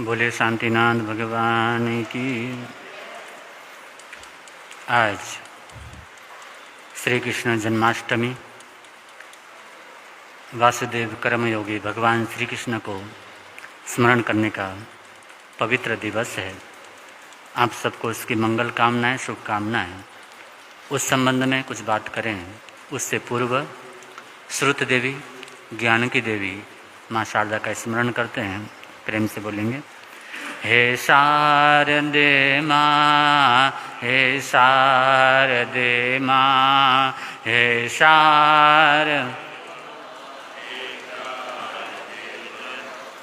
बोले शांतिनाथ भगवान की। आज श्री कृष्ण जन्माष्टमी, वासुदेव कर्मयोगी भगवान श्री कृष्ण को स्मरण करने का पवित्र दिवस है। आप सबको उसकी मंगल कामनाएं, शुभकामनाएं। उस संबंध में कुछ बात करें। उससे पूर्व श्रुत देवी, ज्ञान की देवी माँ शारदा का स्मरण करते हैं। प्रेम से बोलेंगे, हे शारदे माँ, हे शारदे माँ, हे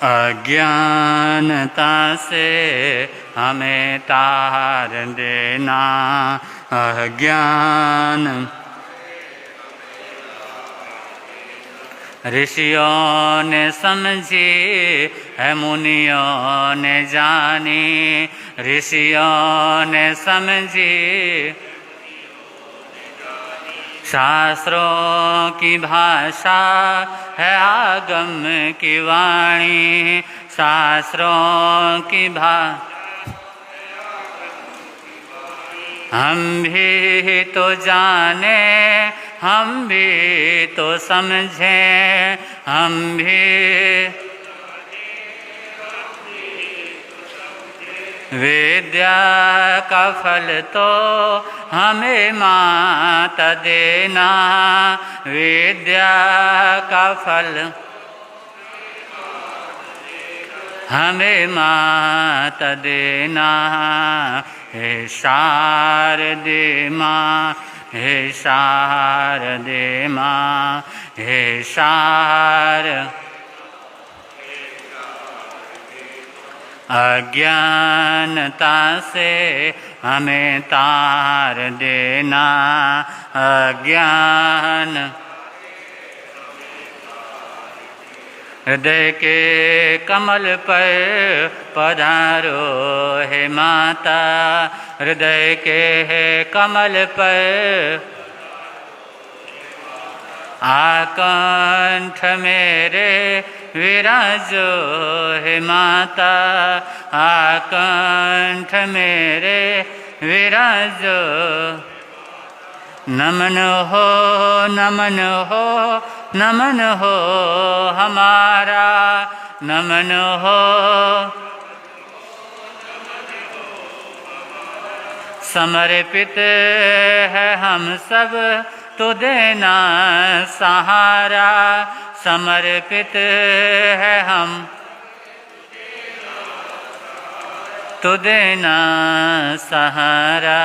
अज्ञानता से हमें तार देना। अज्ञान ऋषियों ने समझी है, मुनियों ने जानी। ऋषियों ने समझी शास्त्रों की भाषा है, आगम की वाणी। शास्त्रों की हम भी तो जाने, हम भी तो समझें, हम भी विद्या का फल तो हमें माता देना। विद्या का फल हमें माता देना। हे शारदे माँ, हे शारदे माँ, हे अज्ञानता से हमें तार देना। अज्ञान हृदय के कमल पर पधारो हे माता। हृदय के कमल पर आकंठ मेरे विराजो हे माता। आकंठ मेरे विराजो। नमन हो, नमन हो, नमन हो हमारा। नमन हो, समर्पित है हम सब, तो देना सहारा। समर्पित है हम, तो देना सहारा।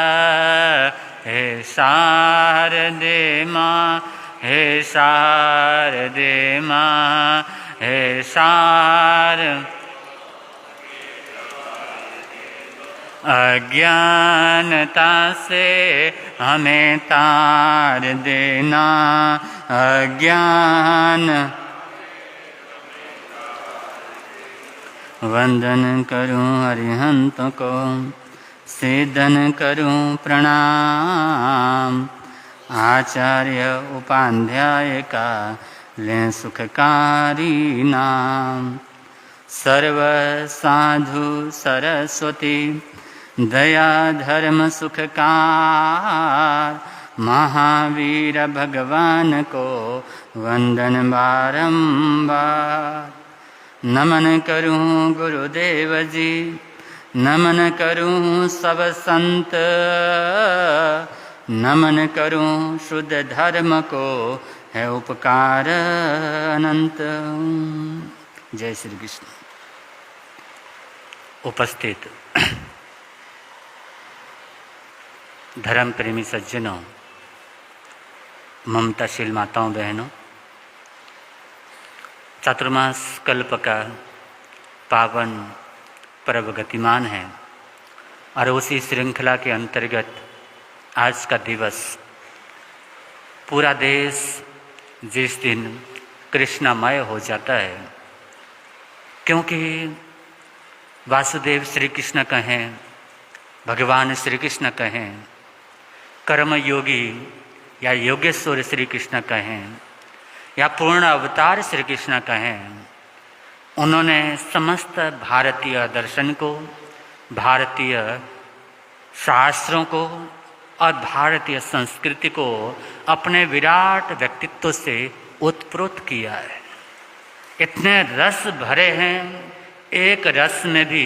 हे शारदे माँ, हे शारदे माँ, हे अज्ञानता से हमें तार देना। अज्ञान वंदन करूं अरिहंत को, सिद्धन करूं प्रणाम। आचार्य उपाध्याय का ले सुखकारी नाम। सर्व साधु सरस्वती दया धर्म सुखकार। महावीर भगवान को वंदन बारंबार। नमन करूं गुरुदेव जी, नमन करूं सब संत। नमन करूं शुद्ध धर्म को है उपकार अनंत। जय श्री कृष्ण। उपस्थित धर्म प्रेमी सज्जनों, ममताशील माताओं बहनों, चातुर्मास कल्प का पावन पर्व गतिमान है और उसी श्रृंखला के अंतर्गत आज का दिवस पूरा देश जिस दिन कृष्णमय हो जाता है, क्योंकि वासुदेव श्री कृष्ण कहें, भगवान श्री कृष्ण कहें, कर्मयोगी या योगेश्वर श्री कृष्ण कहें या पूर्ण अवतार श्री कृष्ण कहें, उन्होंने समस्त भारतीय दर्शन को, भारतीय शास्त्रों को और भारतीय संस्कृति को अपने विराट व्यक्तित्व से उत्प्रोत किया है। इतने रस भरे हैं, एक रस में भी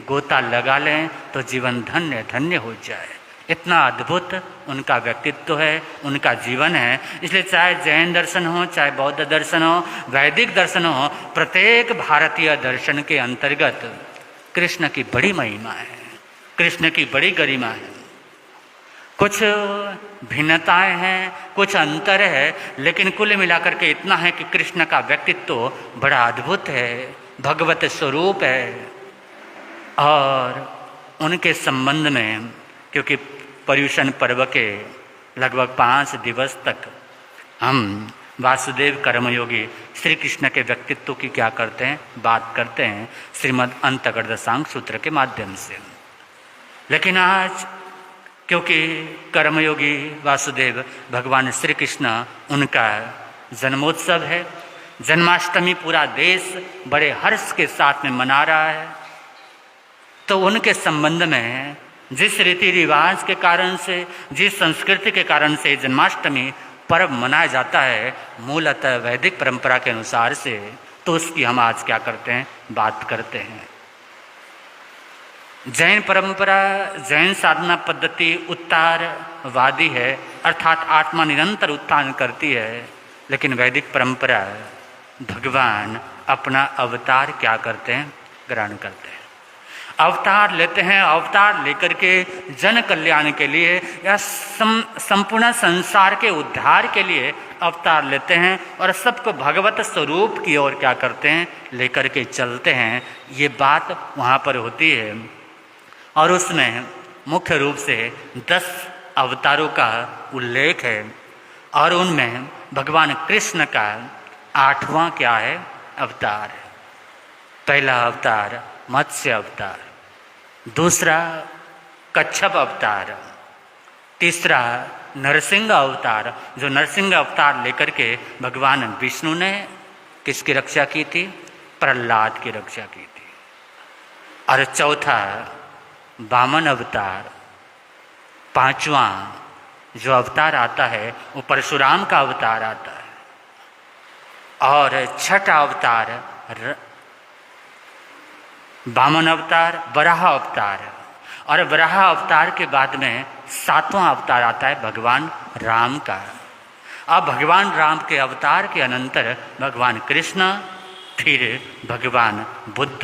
गोता लगा लें तो जीवन धन्य धन्य हो जाए। इतना अद्भुत उनका व्यक्तित्व है, उनका जीवन है। इसलिए चाहे जैन दर्शन हो, चाहे बौद्ध दर्शन हो, वैदिक दर्शन हो, प्रत्येक भारतीय दर्शन के अंतर्गत कृष्ण की बड़ी महिमा है, कृष्ण की बड़ी गरिमा है। कुछ भिन्नताएं हैं, कुछ अंतर है, लेकिन कुल मिलाकर के इतना है कि कृष्ण का व्यक्तित्व बड़ा अद्भुत है, भगवत स्वरूप है। और उनके संबंध में, क्योंकि पर्युषण पर्व के लगभग 5 दिवस तक हम वासुदेव कर्मयोगी श्री कृष्ण के व्यक्तित्व की क्या करते हैं, बात करते हैं श्रीमद् अंतर्गर्दशांग सूत्र के माध्यम से। लेकिन आज क्योंकि कर्मयोगी वासुदेव भगवान श्री कृष्ण, उनका जन्मोत्सव है, जन्माष्टमी पूरा देश बड़े हर्ष के साथ में मना रहा है, तो उनके संबंध में जिस रीति रिवाज के कारण से, जिस संस्कृति के कारण से जन्माष्टमी पर्व मनाया जाता है मूलतः वैदिक परंपरा के अनुसार से, तो उसकी हम आज क्या करते हैं, बात करते हैं। जैन परंपरा, जैन साधना पद्धति उत्तारवादी है, अर्थात आत्मा निरंतर उत्थान करती है। लेकिन वैदिक परंपरा भगवान अपना अवतार क्या करते हैं, ग्रहण करते हैं, अवतार लेते हैं। अवतार लेकर के जन कल्याण के लिए या संपूर्ण संसार के उद्धार के लिए अवतार लेते हैं और सबको भगवत स्वरूप की ओर क्या करते हैं, लेकर के चलते हैं। ये बात वहाँ पर होती है। और उसमें मुख्य रूप से 10 अवतारों का उल्लेख है और उनमें भगवान कृष्ण का 8वां क्या है, अवतार है। पहला अवतार मत्स्य अवतार, दूसरा कच्छप अवतार, तीसरा नरसिंह अवतार, जो नरसिंह अवतार लेकर के भगवान विष्णु ने किसकी रक्षा की थी, प्रहलाद की रक्षा की थी। और चौथा वामन अवतार, 5वां जो अवतार आता है वो परशुराम का अवतार आता है। और 6ठा अवतार वामन अवतार, वराह अवतार। और वराह अवतार के बाद में 7वां अवतार आता है भगवान राम का। अब भगवान राम के अवतार के अनंतर भगवान कृष्ण, फिर भगवान बुद्ध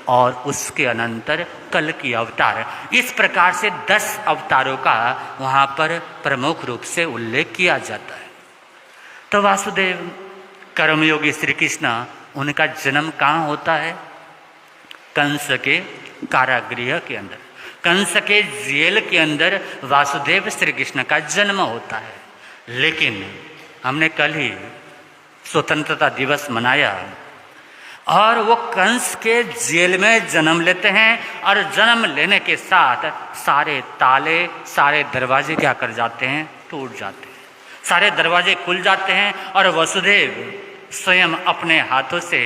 और उसके अनंतर कल की अवतार। इस प्रकार से 10 अवतारों का वहाँ पर प्रमुख रूप से उल्लेख किया जाता है। तो वासुदेव कर्मयोगी श्री कृष्ण, उनका जन्म कहाँ होता है, कंस के कारागृह के अंदर, कंस के जेल के अंदर वासुदेव श्री कृष्ण का जन्म होता है। लेकिन हमने कल ही स्वतंत्रता दिवस मनाया और वो कंस के जेल में जन्म लेते हैं और जन्म लेने के साथ सारे ताले, सारे दरवाजे क्या कर जाते हैं, टूट जाते हैं, सारे दरवाजे खुल जाते हैं और वसुदेव स्वयं अपने हाथों से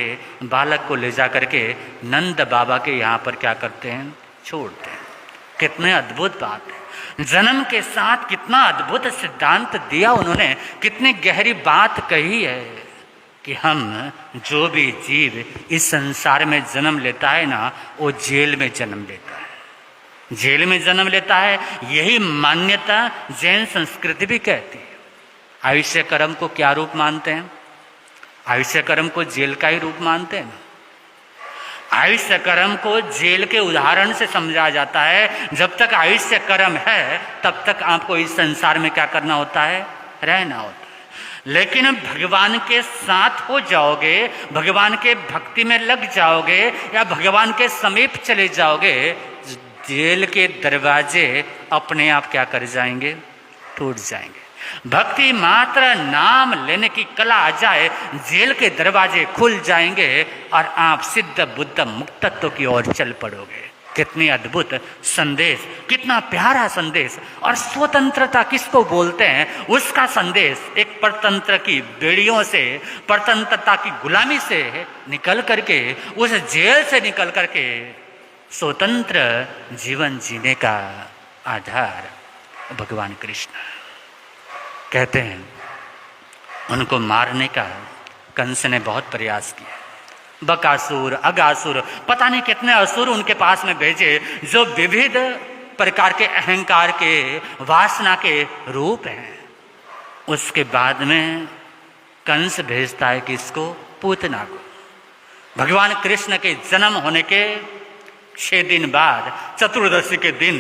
बालक को ले जा करके नंद बाबा के यहाँ पर क्या करते हैं, छोड़ते हैं। कितने अद्भुत बात है, जन्म के साथ कितना अद्भुत सिद्धांत दिया उन्होंने, कितनी गहरी बात कही है कि हम जो भी जीव इस संसार में जन्म लेता है ना, वो जेल में जन्म लेता है, जेल में जन्म लेता है। यही मान्यता जैन संस्कृति भी कहती है। आयुष्य कर्म को क्या रूप मानते हैं, आयुष्य कर्म को जेल का ही रूप मानते हैं। आयुष्य कर्म को जेल के उदाहरण से समझा जाता है। जब तक आयुष्य कर्म है तब तक आपको इस संसार में क्या करना होता है, रहना होता है। लेकिन भगवान के साथ हो जाओगे, भगवान के भक्ति में लग जाओगे या भगवान के समीप चले जाओगे, जेल के दरवाजे अपने आप क्या कर जाएंगे, टूट जाएंगे। भक्ति मात्र नाम लेने की कला आ जाए, जेल के दरवाजे खुल जाएंगे और आप सिद्ध बुद्ध मुक्तत्व की ओर चल पड़ोगे। कितनी अद्भुत संदेश, कितना प्यारा संदेश। और स्वतंत्रता किसको बोलते हैं, उसका संदेश एक परतंत्र की बेड़ियों से, परतंत्रता की गुलामी से निकल करके, उस जेल से निकल करके स्वतंत्र जीवन जीने का आधार भगवान कृष्ण। कहते हैं उनको मारने का कंस ने बहुत प्रयास किया। बकासुर, अगासुर, पता नहीं कितने असुर उनके पास में भेजे, जो विविध प्रकार के अहंकार के, वासना के रूप हैं। उसके बाद में कंस भेजता है किसको, पूतना को। भगवान कृष्ण के जन्म होने के 6 दिन बाद, चतुर्दशी के दिन,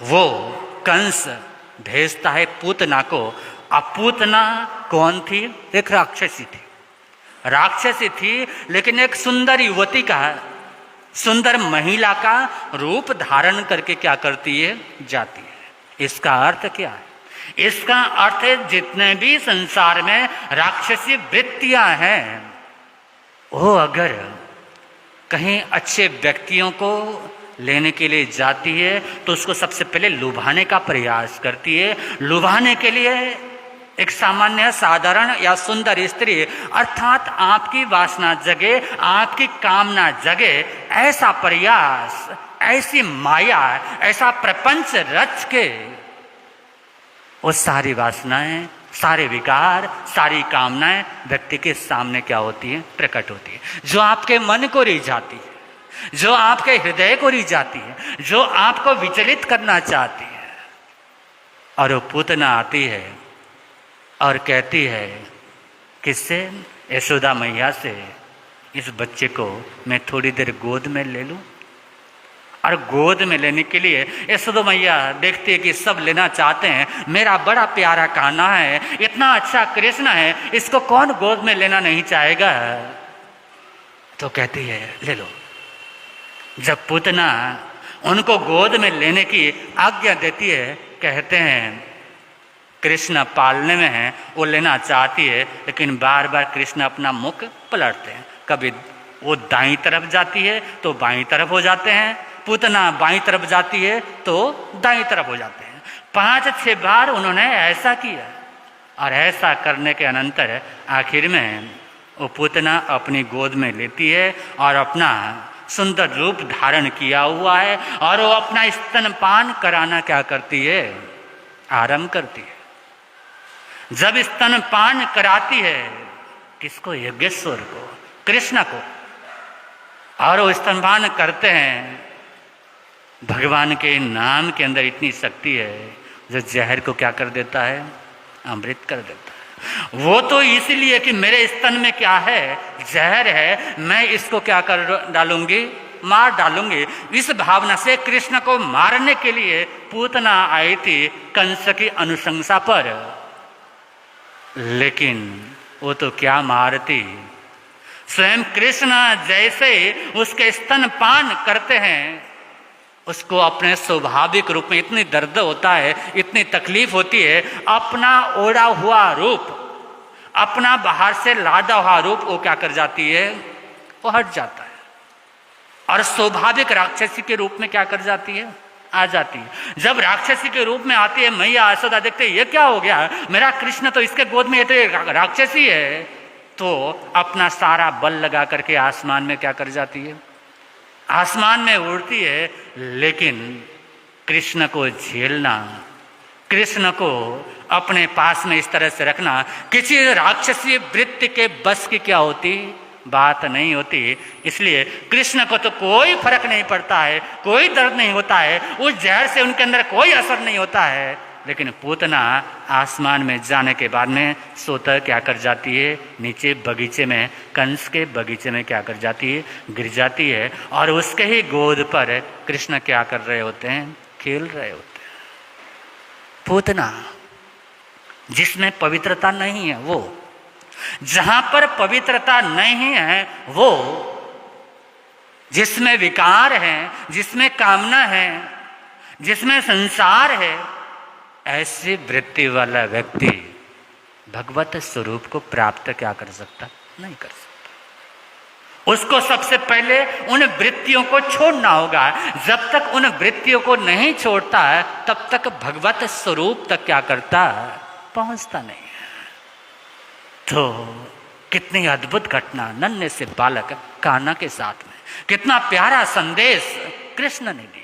वो कंस भेजता है पूतना को। अब पूतना कौन थी, एक राक्षसी थी। राक्षसी थी, लेकिन एक सुंदर युवती का, सुंदर महिला का रूप धारण करके क्या करती है, जाती है। इसका अर्थ क्या है, इसका अर्थ है जितने भी संसार में राक्षसी वृत्तियां हैं, वो अगर कहीं अच्छे व्यक्तियों को लेने के लिए जाती है तो उसको सबसे पहले लुभाने का प्रयास करती है। लुभाने के लिए एक सामान्य, साधारण या सुंदर स्त्री, अर्थात आपकी वासना जगे, आपकी कामना जगे, ऐसा प्रयास, ऐसी माया, ऐसा प्रपंच रच के वो सारी वासनाएं, सारे विकार, सारी कामनाएं व्यक्ति के सामने क्या होती है, प्रकट होती है। जो आपके मन को रिझाती है, जो आपके हृदय को रिझाती है, जो आपको विचलित करना चाहती है। और वो पूतना आती है और कहती है किससे, यशोदा मैया से, इस बच्चे को मैं थोड़ी देर गोद में ले लूं। और गोद में लेने के लिए यशोदा मैया देखती है कि सब लेना चाहते हैं, मेरा बड़ा प्यारा कान्हा है, इतना अच्छा कृष्ण है, इसको कौन गोद में लेना नहीं चाहेगा। तो कहती है ले लो। जब पूतना उनको गोद में लेने की आज्ञा देती है, कहते हैं कृष्ण पालने में है, वो लेना चाहती है, लेकिन बार बार कृष्ण अपना मुख पलटते हैं। कभी वो दाईं तरफ जाती है तो बाईं तरफ हो जाते हैं, पूतना बाईं तरफ जाती है तो दाईं तरफ हो जाते हैं। 5-6 बार उन्होंने ऐसा किया। और ऐसा करने के अनंतर आखिर में वो पूतना अपनी गोद में लेती है और अपना सुंदर रूप धारण किया हुआ है, और वो अपना स्तनपान कराना क्या करती है, आरंभ करती है। जब स्तनपान कराती है, किसको, यज्ञेश्वर को, कृष्ण को, और वो स्तनपान करते हैं, भगवान के नाम के अंदर इतनी शक्ति है जो जहर को क्या कर देता है, अमृत कर देता है। वो तो इसलिए कि मेरे स्तन में क्या है, जहर है, मैं इसको क्या कर डालूंगी, मार डालूंगी। इस भावना से कृष्ण को मारने के लिए पूतना आई थी कंस की अनुशंसा पर। लेकिन वो तो क्या मारती, स्वयं कृष्ण जैसे उसके स्तनपान करते हैं, उसको अपने स्वाभाविक रूप में इतनी दर्द होता है, इतनी तकलीफ होती है, अपना ओढ़ा हुआ रूप, अपना बाहर से लादा हुआ रूप वो क्या कर जाती है, वो हट जाता है, और स्वाभाविक राक्षसी के रूप में क्या कर जाती है, आ जाती है। जब राक्षसी के रूप में आती है, मैया यशोदा देखते ये क्या हो गया, मेरा कृष्ण तो इसके गोद में, ये तो राक्षसी है, तो अपना सारा बल लगा करके आसमान में क्या कर जाती है, आसमान में उड़ती है। लेकिन कृष्ण को झेलना, कृष्ण को अपने पास में इस तरह से रखना किसी राक्षसी वृत्ति के बस की क्या होती, बात नहीं होती। इसलिए कृष्ण को तो कोई फर्क नहीं पड़ता है, कोई दर्द नहीं होता है, उस जहर से उनके अंदर कोई असर नहीं होता है। लेकिन पूतना आसमान में जाने के बाद में स्वतः क्या कर जाती है, नीचे बगीचे में, कंस के बगीचे में क्या कर जाती है, गिर जाती है, और उसके ही गोद पर कृष्ण क्या कर रहे होते हैं, खेल रहे होते हैं। पूतना जिसमें पवित्रता नहीं है, वो जहां पर पवित्रता नहीं है, वो जिसमें विकार है, जिसमें कामना है, जिसमें संसार है, ऐसी वृत्ति वाला व्यक्ति भगवत स्वरूप को प्राप्त क्या कर सकता, नहीं कर सकता। उसको सबसे पहले उन वृत्तियों को छोड़ना होगा। जब तक उन वृत्तियों को नहीं छोड़ता है तब तक भगवत स्वरूप तक क्या करता है, पहुंचता नहीं है। तो कितनी अद्भुत घटना नन्हे से बालक कान्हा के साथ में, कितना प्यारा संदेश कृष्ण ने दिया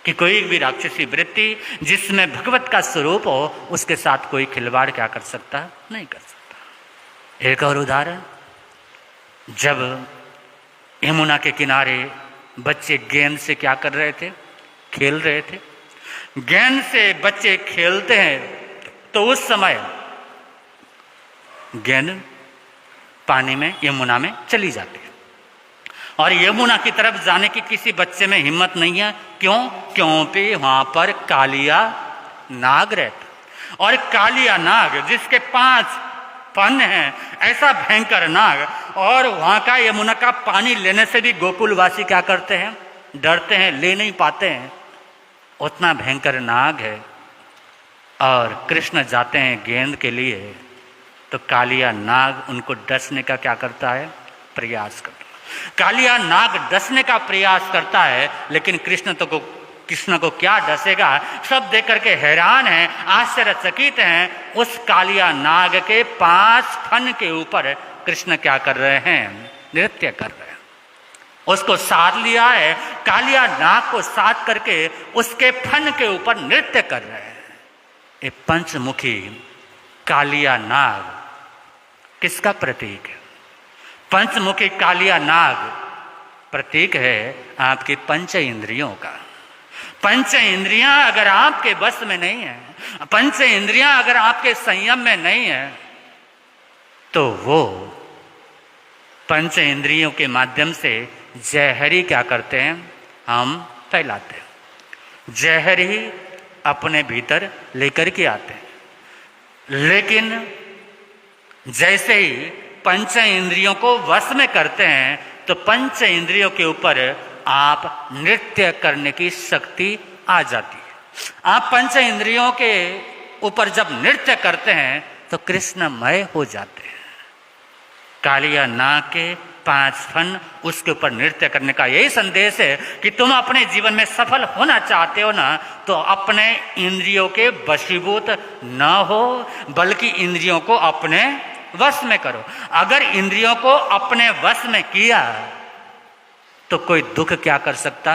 कि कोई भी राक्षसी वृत्ति जिसमें भगवत का स्वरूप हो उसके साथ कोई खिलवाड़ क्या कर सकता, नहीं कर सकता। एक और उदाहरण, जब यमुना के किनारे बच्चे गेंद से क्या कर रहे थे, खेल रहे थे। गेंद से बच्चे खेलते हैं तो उस समय गेंद पानी में, यमुना में चली जाती है और यमुना की तरफ जाने की किसी बच्चे में हिम्मत नहीं है। क्यों? क्योंकि वहां पर कालिया नाग रहता, और कालिया नाग जिसके 5 फन है, ऐसा भयंकर नाग, और वहां का यमुना का पानी लेने से भी गोकुलवासी क्या करते हैं, डरते हैं, ले नहीं पाते हैं, उतना भयंकर नाग है। और कृष्ण जाते हैं गेंद के लिए तो कालिया नाग उनको डसने का क्या करता है, प्रयास करता है। कालिया नाग डसने का प्रयास करता है, लेकिन कृष्ण को क्या डसेगा, सब देख करके हैरान हैं, आश्चर्यचकित हैं। उस कालिया नाग के 5 फन के ऊपर कृष्ण क्या कर रहे हैं, नृत्य कर रहे हैं। उसको साध लिया है, कालिया नाग को साध करके उसके फन के ऊपर नृत्य कर रहे हैं। ये पंचमुखी कालिया नाग किसका प्रतीक है? पंचमुखी कालिया नाग प्रतीक है आपकी पंच इंद्रियों का। पंच इंद्रियां अगर आपके बस में नहीं है, पंच इंद्रियां अगर आपके संयम में नहीं है, तो वो पंच इंद्रियों के माध्यम से जहर ही क्या करते हैं, हम फैलाते हैं। जहर ही अपने भीतर लेकर के आते हैं। लेकिन जैसे ही पंच इंद्रियों को वश में करते हैं तो पंच इंद्रियों के ऊपर आप नृत्य करने की शक्ति आ जाती है। आप पंच इंद्रियों के ऊपर जब नृत्य करते हैं तो कृष्णमय हो जाते हैं। कालिया नाग के 5 फन, उसके ऊपर नृत्य करने का यही संदेश है कि तुम अपने जीवन में सफल होना चाहते हो ना, तो अपने इंद्रियों के वशीभूत न हो, बल्कि इंद्रियों को अपने वश में करो। अगर इंद्रियों को अपने वश में किया तो कोई दुख क्या कर सकता,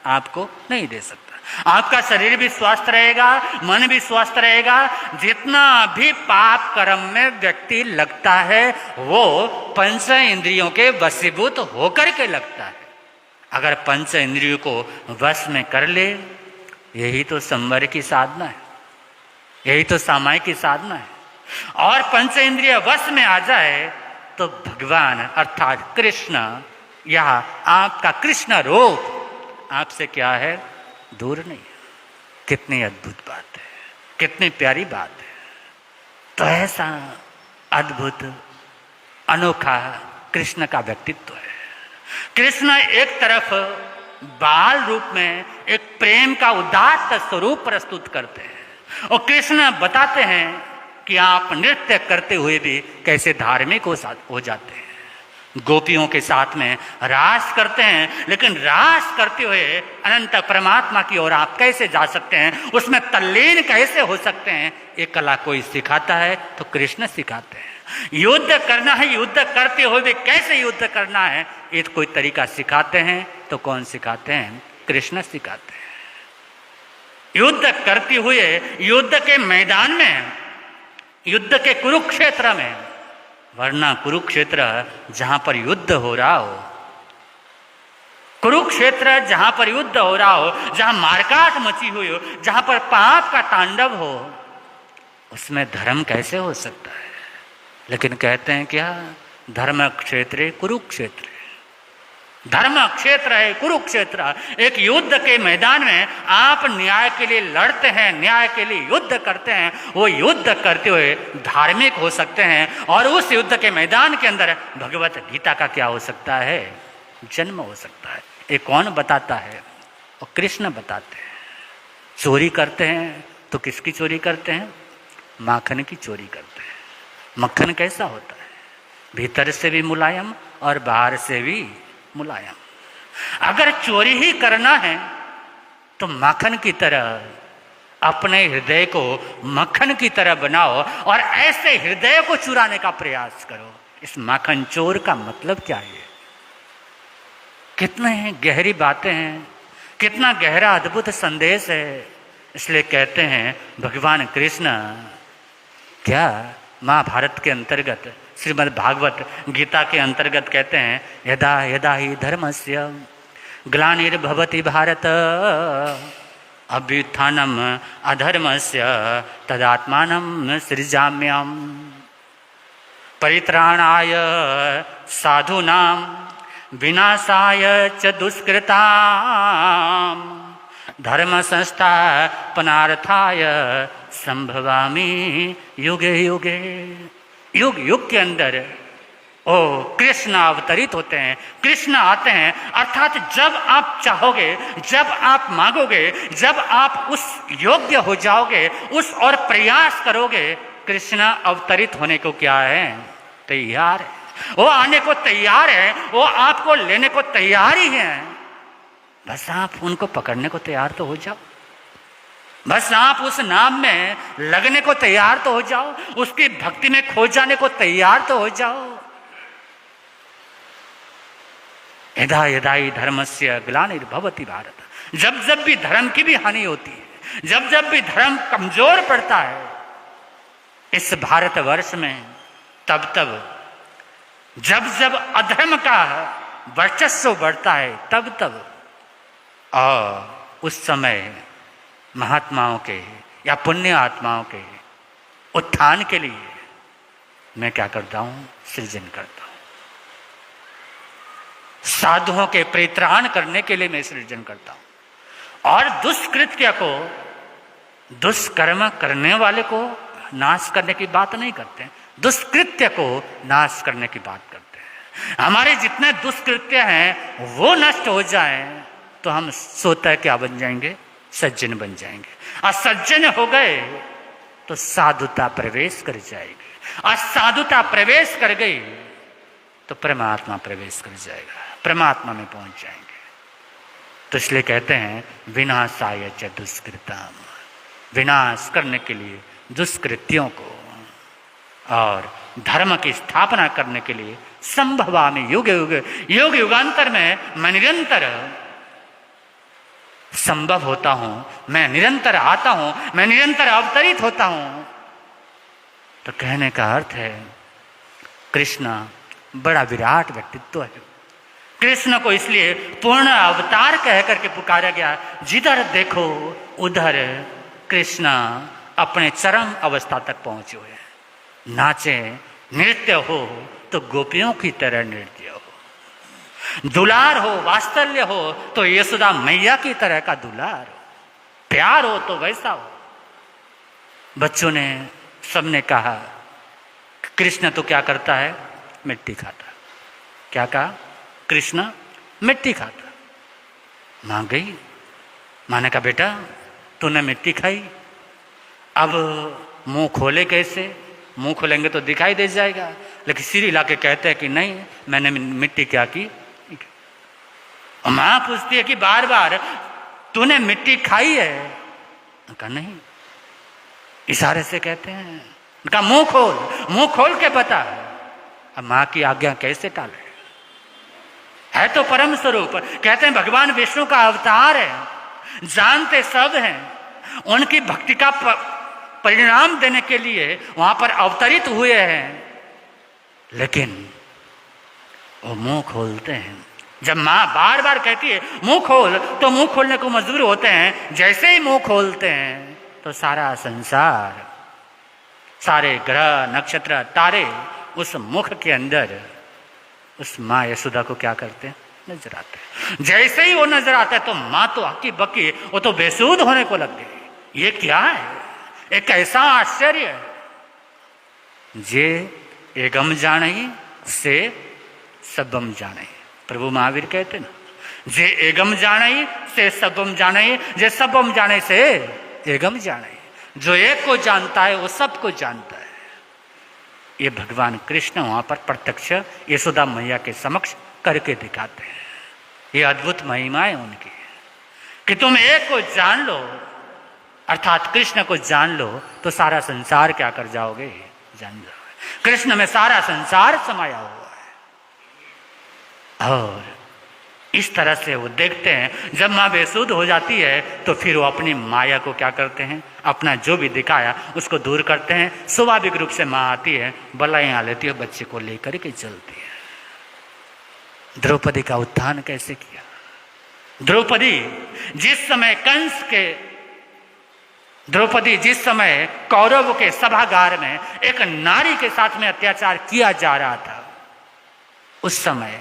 आपको नहीं दे सकता। आपका शरीर भी स्वस्थ रहेगा, मन भी स्वस्थ रहेगा। जितना भी पाप कर्म में व्यक्ति लगता है वो पंच इंद्रियों के वशीभूत होकर के लगता है। अगर पंच इंद्रियों को वश में कर ले, यही तो संवर की साधना है, यही तो सामायिक की साधना है। और पंच इंद्रिय वश में आ जाए तो भगवान अर्थात कृष्ण या आपका कृष्ण रूप आपसे क्या है, दूर नहीं है। कितनी अद्भुत बात है, कितनी प्यारी बात है। तो ऐसा अद्भुत अनोखा कृष्ण का व्यक्तित्व है। कृष्ण एक तरफ बाल रूप में एक प्रेम का उदात्त स्वरूप प्रस्तुत करते हैं और कृष्ण बताते हैं कि आप नृत्य करते हुए भी कैसे धार्मिक हो जाते हैं। गोपियों के साथ में रास करते हैं, लेकिन रास करते हुए अनंत परमात्मा की ओर आप कैसे जा सकते हैं, उसमें तल्लीन कैसे हो सकते हैं, ये कला कोई सिखाता है तो कृष्ण सिखाते हैं। युद्ध करना है, युद्ध करते हुए भी कैसे युद्ध करना है, ये कोई तरीका सिखाते हैं तो कौन सिखाते हैं, कृष्ण सिखाते हैं। युद्ध करते हुए युद्ध के मैदान में, युद्ध के कुरुक्षेत्र में, वरना कुरुक्षेत्र जहां पर युद्ध हो रहा हो, कुरुक्षेत्र जहां पर युद्ध हो रहा हो, जहां मारकाट मची हुई हो, जहां पर पाप का तांडव हो, उसमें धर्म कैसे हो सकता है। लेकिन कहते हैं क्या, धर्म क्षेत्र कुरुक्षेत्र, धर्म क्षेत्र है कुरुक्षेत्र। एक युद्ध के मैदान में आप न्याय के लिए लड़ते हैं, न्याय के लिए युद्ध करते हैं। वो युद्ध करते हुए धार्मिक हो सकते हैं और उस युद्ध के मैदान के अंदर भगवत गीता का क्या हो सकता है, जन्म हो सकता है। ये कौन बताता है, और कृष्ण बताते हैं। चोरी करते हैं तो किसकी चोरी करते हैं, माखन की चोरी करते हैं। मक्खन कैसा होता है, भीतर से भी मुलायम और बाहर से भी मुलायम। अगर चोरी ही करना है तो माखन की तरह अपने हृदय को मक्खन की तरह बनाओ और ऐसे हृदय को चुराने का प्रयास करो। इस माखन चोर का मतलब क्या है? कितने गहरी बातें हैं, कितना गहरा अद्भुत संदेश है। इसलिए कहते हैं भगवान कृष्ण क्या महाभारत के अंतर्गत, श्रीमद् भागवत गीता के अंतर्गत कहते हैं, यदा यदा ही धर्मस्य ग्लानिर्भवति भारत अभ्युत्थानम अधर्मस्य तदात्मानं सृजाम्यहम् परित्राणाय साधूनां विनाशाय च दुष्कृतां धर्म संस्थापनार्थाय संभवामि युगे युगे। युग युग के अंदर ओ कृष्ण अवतरित होते हैं, कृष्ण आते हैं। अर्थात जब आप चाहोगे, जब आप मांगोगे, जब आप उस योग्य हो जाओगे, उस और प्रयास करोगे, कृष्ण अवतरित होने को क्या है? तैयार है। वो आने को तैयार है, वो आपको लेने को तैयार ही है। बस आप उनको पकड़ने को तैयार तो हो जाओ, बस आप उस नाम में लगने को तैयार तो हो जाओ, उसकी भक्ति में खो जाने को तैयार तो हो जाओ। यदा यदा ही धर्मस्य ग्लानिर्भवति भारत, जब जब भी धर्म की भी हानि होती है, जब जब भी धर्म कमजोर पड़ता है इस भारतवर्ष में, तब तब जब जब अधर्म का वर्चस्व बढ़ता है, तब तब और उस समय महात्माओं के या पुण्य आत्माओं के उत्थान के लिए मैं क्या करता हूं? सृजन करता हूं। साधुओं के परित्राण करने के लिए मैं सृजन करता हूं और दुष्कृत्य को, दुष्कर्म करने वाले को नाश करने की बात नहीं करते, दुष्कृत्य को नाश करने की बात करते हैं। हमारे जितने दुष्कृत्य हैं वो नष्ट हो जाएं तो हम स्वतः क्या बन जाएंगे? सज्जन बन जाएंगे। और सज्जन हो गए तो साधुता प्रवेश कर जाएगी, और साधुता प्रवेश कर गई तो परमात्मा प्रवेश कर जाएगा, परमात्मा में पहुंच जाएंगे। तो इसलिए कहते हैं विनाशाय च दुष्कृताम, विनाश करने के लिए दुष्कृत्यों को और धर्म की स्थापना करने के लिए संभवामि युग युग, युग युगांतर में मैं निरंतर संभव होता हूं, मैं निरंतर आता हूं, मैं निरंतर अवतरित होता हूं। तो कहने का अर्थ है कृष्ण बड़ा विराट व्यक्तित्व है। कृष्ण को इसलिए पूर्ण अवतार कह करके पुकारा गया। जिधर देखो उधर कृष्ण अपने चरम अवस्था तक पहुंचे हुए हैं। नाचे नृत्य हो तो गोपियों की तरह नृत्य हो, दुलार हो वात्सल्य हो तो यशोदा मैया की तरह का दुलार हो, प्यार हो तो वैसा हो। बच्चों ने सबने कहा कृष्ण तो क्या करता है? मिट्टी खाता। क्या कहा? कृष्ण मिट्टी खाता। मां गई, मां ने कहा बेटा तूने मिट्टी खाई, अब मुंह खोले कैसे? मुंह खोलेंगे तो दिखाई दे जाएगा। लेकिन सिर हिला के कहते हैं कि नहीं मैंने मिट्टी क्या की। और मां पूछती है कि बार बार तूने मिट्टी खाई है? कहा नहीं, इशारे से कहते हैं। उनका मुंह खोल के बता। अब मां की आज्ञा कैसे टाले? है तो परम स्वरूप। कहते हैं भगवान विष्णु का अवतार है, जानते सब हैं, उनकी भक्ति का परिणाम देने के लिए वहां पर अवतरित हुए हैं, लेकिन वो मुंह खोलते हैं। जब मां बार बार कहती है मुंह खोल, तो मुंह खोलने को मजबूर होते हैं। जैसे ही मुंह खोलते हैं तो सारा संसार, सारे ग्रह नक्षत्र तारे उस मुख के अंदर उस मां यशोदा को क्या करते हैं? नजर आते हैं। जैसे ही वो नजर आता है तो मां तो हकी बकी, वो तो बेसुध होने को लग गई। ये क्या है? एक ऐसा आश्चर्य है। जे एगम जाने से सबम जाने, प्रभु महावीर कहते ना, जे एगम जाने से सबम जाने, जे सबम जाने से एगम जाने। जो एक को जानता है वो सबको जानता है। ये भगवान कृष्ण वहाँ पर प्रत्यक्ष यशोदा मैया के समक्ष करके दिखाते हैं। ये अद्भुत महिमा है उनकी कि तुम एक को जान लो, अर्थात कृष्ण को जान लो तो सारा संसार क्या कर जाओगे, जान जाओगे। कृष्ण में सारा संसार समाया हुआ है। और इस तरह से वो देखते हैं, जब माँ बेसुध हो जाती है तो फिर वो अपनी माया को क्या करते हैं, अपना जो भी दिखाया उसको दूर करते हैं। स्वाभाविक रूप से माँ आती है, बलाइयाँ लेती है, बच्चे को लेकर के चलती है। द्रौपदी का उत्थान कैसे किया? द्रौपदी जिस समय कौरवों के सभागार में एक नारी के साथ में अत्याचार किया जा रहा था, उस समय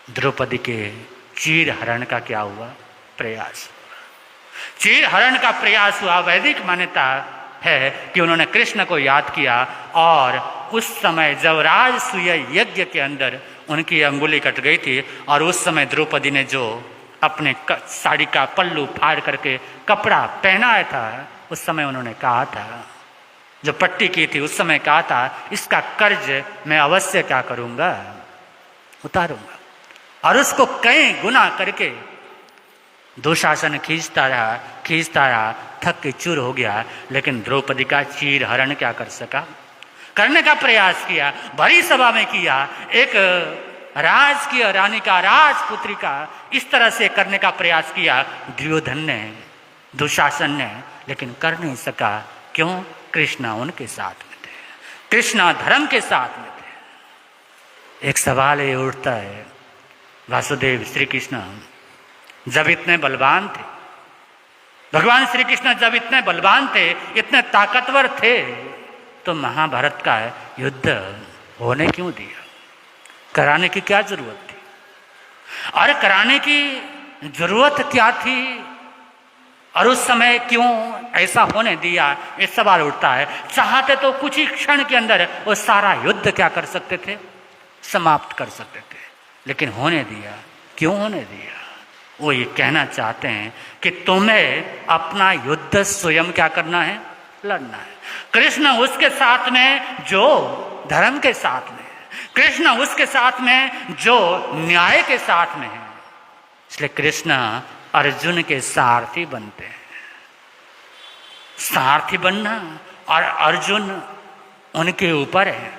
द्रौपदी के चीर हरण का क्या हुआ, प्रयास। चीर हरण का प्रयास हुआ। वैदिक मान्यता है कि उन्होंने कृष्ण को याद किया और उस समय जब राजसूय यज्ञ के अंदर उनकी अंगुली कट गई थी और उस समय द्रौपदी ने जो अपने साड़ी का पल्लू फाड़ करके कपड़ा पहनाया था, उस समय उन्होंने कहा था, जो पट्टी की थी उस समय कहा था, इसका कर्ज मैं अवश्य क्या करूंगा, उतारूंगा। और उसको कई गुना करके दुशासन खींचता रहा, थक के चूर हो गया। लेकिन द्रौपदी का चीर हरण क्या कर सका, करने का प्रयास किया, भरी सभा में किया। एक राज की रानी का, राजपुत्री का इस तरह से करने का प्रयास किया दुर्योधन ने, दुशासन ने, लेकिन कर नहीं सका। क्यों? कृष्ण उनके साथ में थे, कृष्ण धर्म के साथ में थे। एक सवाल ये उठता है, वासुदेव श्री कृष्ण जब इतने बलवान थे, भगवान श्री कृष्ण जब इतने बलवान थे, इतने ताकतवर थे, तो महाभारत का युद्ध होने क्यों दिया? कराने की क्या जरूरत थी? अरे कराने की जरूरत क्या थी और उस समय क्यों ऐसा होने दिया? ये सवाल उठता है। चाहते तो कुछ ही क्षण के अंदर वो सारा युद्ध क्या कर सकते थे, समाप्त कर सकते थे, लेकिन होने दिया। क्यों होने दिया? वो ये कहना चाहते हैं कि तुम्हें अपना युद्ध स्वयं क्या करना है, लड़ना है। कृष्ण उसके साथ में जो धर्म के साथ में, कृष्ण उसके साथ में जो न्याय के साथ में है, इसलिए कृष्ण अर्जुन के सारथी बनते हैं। सारथी बनना और अर्जुन उनके ऊपर है,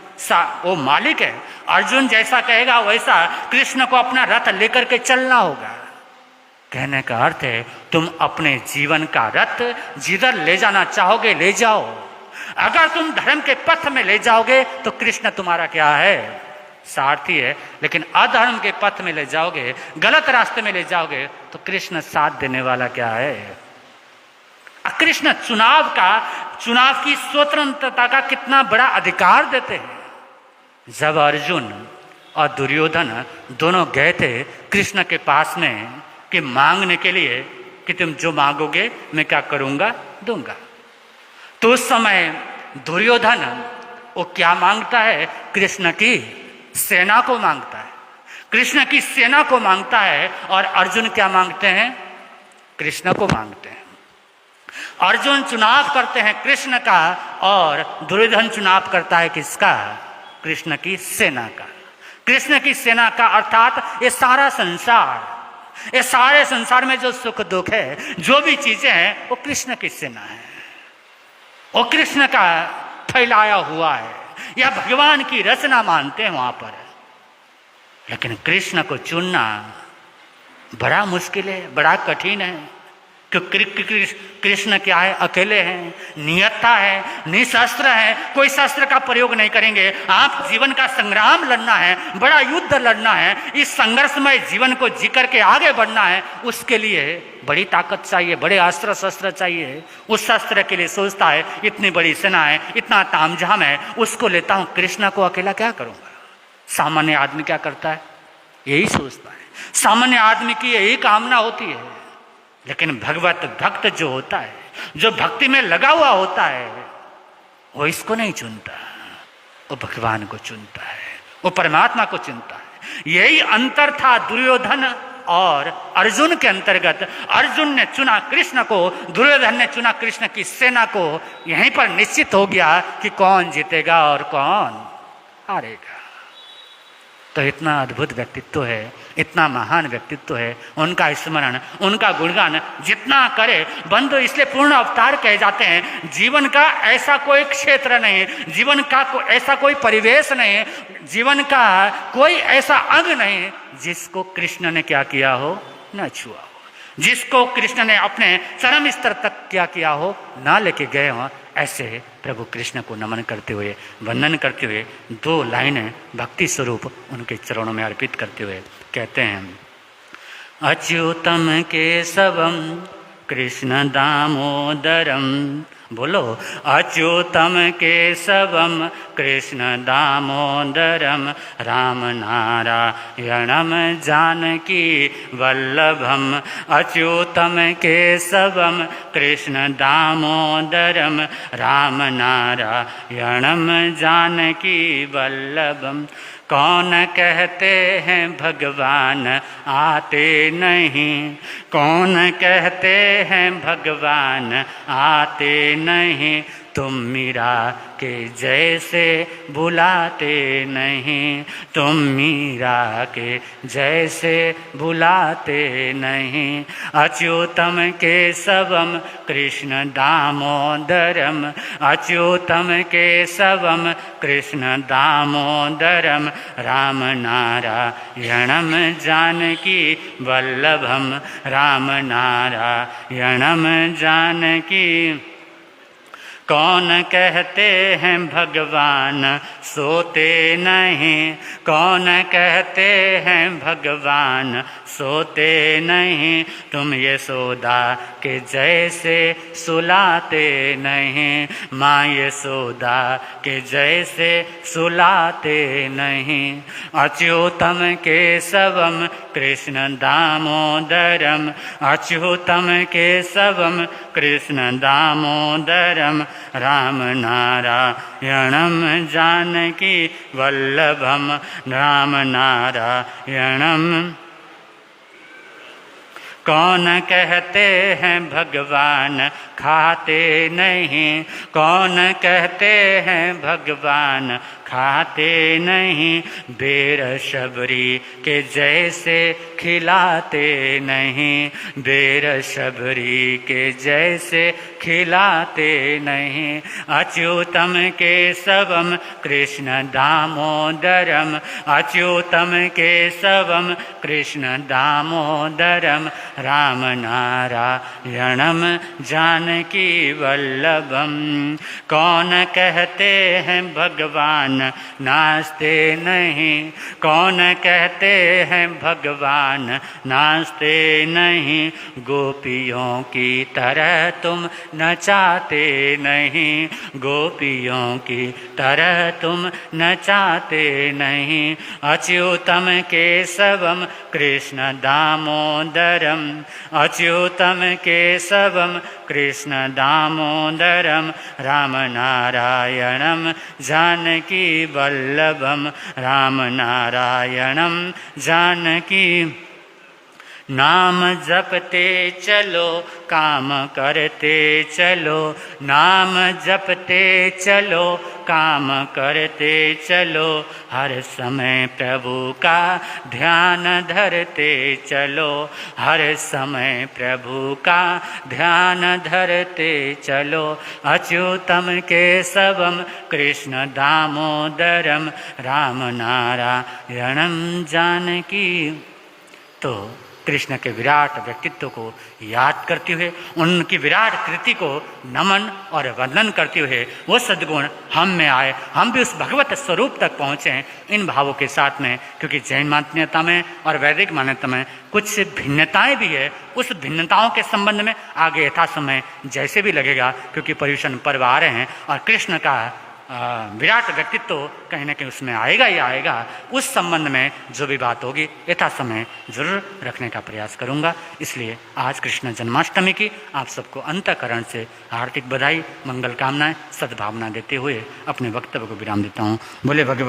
वो मालिक है। अर्जुन जैसा कहेगा वैसा कृष्ण को अपना रथ लेकर के चलना होगा। कहने का अर्थ है तुम अपने जीवन का रथ जिधर ले जाना चाहोगे ले जाओ। अगर तुम धर्म के पथ में ले जाओगे तो कृष्ण तुम्हारा क्या है, सारथी है। लेकिन अधर्म के पथ में ले जाओगे, गलत रास्ते में ले जाओगे तो कृष्ण साथ देने वाला क्या है। कृष्ण चुनाव की स्वतंत्रता का कितना बड़ा अधिकार देते हैं। जब अर्जुन और दुर्योधन दोनों गए थे कृष्ण के पास में कि मांगने के लिए कि तुम जो मांगोगे मैं क्या करूंगा, दूंगा, तो उस समय दुर्योधन वो क्या मांगता है, कृष्ण की सेना को मांगता है, कृष्ण की सेना को मांगता है। और अर्जुन क्या मांगते हैं, कृष्ण को मांगते हैं। अर्जुन चुनाव करते हैं कृष्ण का और दुर्योधन चुनाव करता है किसका, कृष्ण की सेना का। कृष्ण की सेना का अर्थात ये सारा संसार, ये सारे संसार में जो सुख दुख है, जो भी चीजें हैं, वो कृष्ण की सेना है, वो कृष्ण का फैलाया हुआ है, या भगवान की रचना मानते हैं वहां पर। लेकिन कृष्ण को चुनना बड़ा मुश्किल है, बड़ा कठिन है। क्योंकि कृष्ण क्या है, अकेले हैं, नियता है, निशस्त्र है, कोई शस्त्र का प्रयोग नहीं करेंगे। आप जीवन का संग्राम लड़ना है, बड़ा युद्ध लड़ना है, इस संघर्षमय जीवन को जी करके आगे बढ़ना है, उसके लिए बड़ी ताकत चाहिए, बड़े अस्त्र शस्त्र चाहिए। उस शस्त्र के लिए सोचता है इतनी बड़ी सेना है, इतना तामझाम है, उसको लेता हूं, कृष्ण को अकेला क्या करूंगा। सामान्य आदमी क्या करता है, यही सोचता है, सामान्य आदमी की यही कामना होती है। लेकिन भगवत भक्त जो होता है, जो भक्ति में लगा हुआ होता है, वो इसको नहीं चुनता, वो भगवान को चुनता है, वो परमात्मा को चुनता है। यही अंतर था दुर्योधन और अर्जुन के अंतर्गत अर्जुन ने चुना कृष्ण को, दुर्योधन ने चुना कृष्ण की सेना को। यहीं पर निश्चित हो गया कि कौन जीतेगा और कौन हारेगा। तो इतना अद्भुत व्यक्तित्व है, इतना महान व्यक्तित्व है, उनका स्मरण, उनका गुणगान जितना करे बंधु, इसलिए पूर्ण अवतार कहे जाते हैं। जीवन का ऐसा कोई क्षेत्र नहीं, जीवन का ऐसा कोई परिवेश नहीं, जीवन का कोई ऐसा अंग नहीं जिसको कृष्ण ने क्या किया हो, न छुआ हो, जिसको कृष्ण ने अपने चरम स्तर तक क्या किया हो, ना लेके गए हो। ऐसे प्रभु कृष्ण को नमन करते हुए, वंदन करते हुए 2 लाइनें भक्ति स्वरूप उनके चरणों में अर्पित करते हुए कहते हैं, अच्युतम केशवम कृष्ण दामोदरम। बोलो, अच्युतम केशवम कृष्ण दामोदरम राम नारायणम जानकी वल्लभम। अच्युतम केशवम कृष्ण दामोदरम राम नारायणम जानकी वल्लभम। कौन कहते हैं भगवान आते नहीं, कौन कहते हैं भगवान आते नहीं, तुम मीरा के जैसे बुलाते नहीं, तुम मीरा के जैसे बुलाते नहीं। अच्युतम केशवम कृष्ण दामोदरम, अच्युतम केशवम कृष्ण दामोदरम राम नारायणम जानकी वल्लभम, राम नारायणम जानकी। कौन कहते हैं भगवान सोते नहीं, कौन कहते हैं भगवान सोते नहीं, तुम यशोदा के जैसे सुलाते नहीं, माँ यशोदा के जैसे सुलाते नहीं। अच्युतम केशवम कृष्ण दामोदरम, अच्युतम केशवम कृष्ण दामोदरम राम नारायणम जानकी वल्लभम, राम नारायणम। कौन कहते हैं भगवान खाते नहीं, कौन कहते हैं भगवान खाते नहीं, बेर शबरी के जैसे खिलाते नहीं, बेर शबरी के जैसे खिलाते नहीं। अच्युतम केशवम कृष्ण दामोदरम, अच्युतम केशवम कृष्ण दामोदरम राम नारायणम जानकी वल्लभम। कौन कहते हैं भगवान नाचते नहीं, कौन कहते हैं भगवान नाचते नहीं, गोपियों की तरह तुम नचाते नहीं, गोपियों की तरह तुम नचाते नहीं। अच्युतम केशवम कृष्ण दामोदरम, अच्युतम केशवम कृष्ण दामोदरम राम नारायणम जानकी वल्लभम, राम नारायणम जानकी। नाम जपते चलो काम करते चलो, नाम जपते चलो काम करते चलो, हर समय प्रभु का ध्यान धरते चलो, हर समय प्रभु का ध्यान धरते चलो। अच्युतम केशवम कृष्ण दामोदरम राम नारायणम जानकी। तो कृष्ण के विराट व्यक्तित्व को याद करते हुए, उनकी विराट कृति को नमन और वंदन करते हुए वो सद्गुण हम में आए, हम भी उस भगवत स्वरूप तक पहुँचें इन भावों के साथ में। क्योंकि जैन मान्यता में और वैदिक मान्यता में कुछ भिन्नताएं भी है, उस भिन्नताओं के संबंध में आगे यथा समय जैसे भी लगेगा, क्योंकि पर्युषण पर्व आ रहे हैं और कृष्ण का विराट व्यक्तित्व कहीं ना कहीं उसमें आएगा ही आएगा। उस संबंध में जो भी बात होगी यथा समय जरूर रखने का प्रयास करूंगा। इसलिए आज कृष्ण जन्माष्टमी की आप सबको अंतःकरण से हार्दिक बधाई, मंगल कामनाएं, सद्भावना देते हुए अपने वक्तव्य को विराम देता हूँ। बोले भगवान।